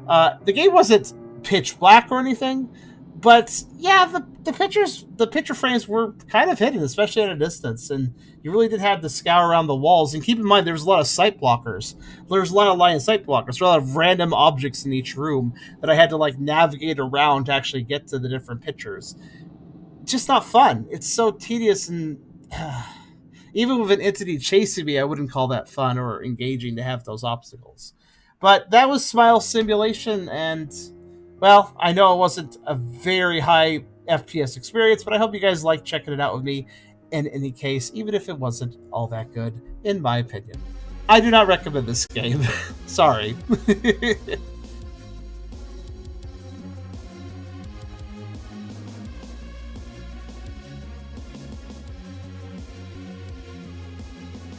The game wasn't pitch black or anything, but yeah, the picture frames were kind of hidden, especially at a distance, and you really did have to scour around the walls. And keep in mind, there was a lot of sight blockers. There's a lot of line of sight blockers. There were a lot of random objects in each room that I had to navigate around to actually get to the different pictures. Just not fun. It's so tedious, and even with an entity chasing me, I wouldn't call that fun or engaging to have those obstacles. But that was Smile Simulation, and well, I know it wasn't a very high FPS experience, but I hope you guys like checking it out with me in any case, even if it wasn't all that good, in my opinion. I do not recommend this game. Sorry.